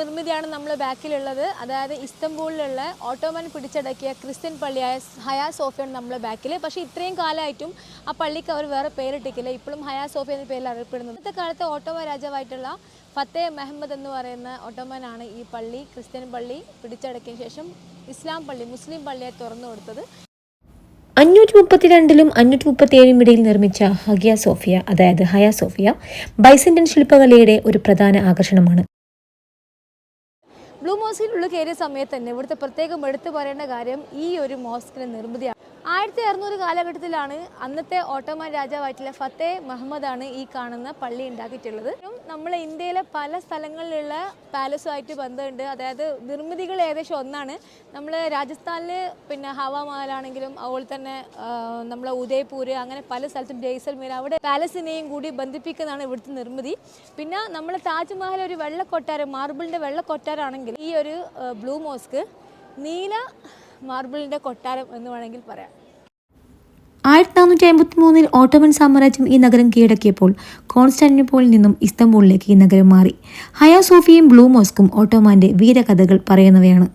നിർമ്മിതിയാണ് നമ്മൾ ബാക്കിലുള്ളത്. അതായത് ഇസ്തംബൂളിലുള്ള Ottoman പിടിച്ചടക്കിയ Christian പള്ളിയായ ഹയാ സോഫിയാണ് നമ്മുടെ ബാക്കിൽ. പക്ഷേ ഇത്രയും കാലമായിട്ടും ആ പള്ളിക്ക് അവർ വേറെ പേരിട്ടിട്ടില്ല. ഇപ്പോഴും ഹയാ സോഫി എന്ന പേരിൽ അറിയപ്പെടുന്നത്. ഇന്നത്തെ കാലത്ത് ഓട്ടോമൻ രാജാവായിട്ടുള്ള ഫത്തേ മെഹമ്മദ് എന്ന് പറയുന്ന ഓട്ടോമനാണ് ഈ പള്ളി, ക്രിസ്ത്യൻ പള്ളി പിടിച്ചടക്കിയ ശേഷം ഇസ്ലാം പള്ളി, മുസ്ലിം പള്ളിയെ തുറന്നു കൊടുത്തത്. 532 537 ഇടയിൽ നിർമ്മിച്ച ഹഗിയ സോഫിയ അതായത് ഹയാ സോഫിയ ബൈസന്റൈൻ ശില്പകലയുടെ ഒരു പ്രധാന ആകർഷണമാണ്. ബ്ലൂ മോസ്കിനുള്ളിൽ കയറിയ സമയത്ത് തന്നെ ഇവിടുത്തെ പ്രത്യേകം എടുത്തു പറയേണ്ട കാര്യം ഈ ഒരു മോസ്കിൻ്റെ നിർമ്മിതിയാണ്. 1600 കാലഘട്ടത്തിലാണ് അന്നത്തെ ഓട്ടോമൻ രാജാവായിട്ടുള്ള ഫത്തേ മുഹമ്മദാണ് ഈ കാണുന്ന പള്ളി ഉണ്ടാക്കിയിട്ടുള്ളത്. നമ്മളെ ഇന്ത്യയിലെ പല സ്ഥലങ്ങളിലുള്ള പാലസുമായിട്ട് ബന്ധമുണ്ട്. അതായത് നിർമ്മിതികൾ ഏകദേശം ഒന്നാണ്. നമ്മൾ രാജസ്ഥാനിൽ പിന്നെ ഹവാ മഹലാണെങ്കിലും അതുപോലെ തന്നെ നമ്മളെ ഉദയ്പൂർ, അങ്ങനെ പല സ്ഥലത്തും ജയ്സൽമീർ, അവിടെ പാലസിനെയും കൂടി ബന്ധിപ്പിക്കുന്നതാണ് ഇവിടുത്തെ നിർമ്മിതി. പിന്നെ നമ്മൾ താജ്മഹൽ ഒരു വെള്ളക്കൊട്ടാരം, മാർബിളിൻ്റെ വെള്ളക്കൊട്ടാരമാണെങ്കിൽ ഈ ഒരു ബ്ലൂ മോസ്ക് നീല മാർബിളിൻ്റെ കൊട്ടാരം എന്ന് വേണമെങ്കിൽ പറയാം. 1453 ഓട്ടോമൻ സാമ്രാജ്യം ഈ നഗരം കീഴടക്കിയപ്പോൾ കോൺസ്റ്റാന്റിനോപ്പിളിൽ നിന്നും ഇസ്തംബൂളിലേക്ക് ഈ നഗരം മാറി. ഹയാ സോഫിയയും ബ്ലൂ മോസ്കും ഓട്ടോമാന്റെ വീരകഥകൾ പറയുന്നവയാണ്.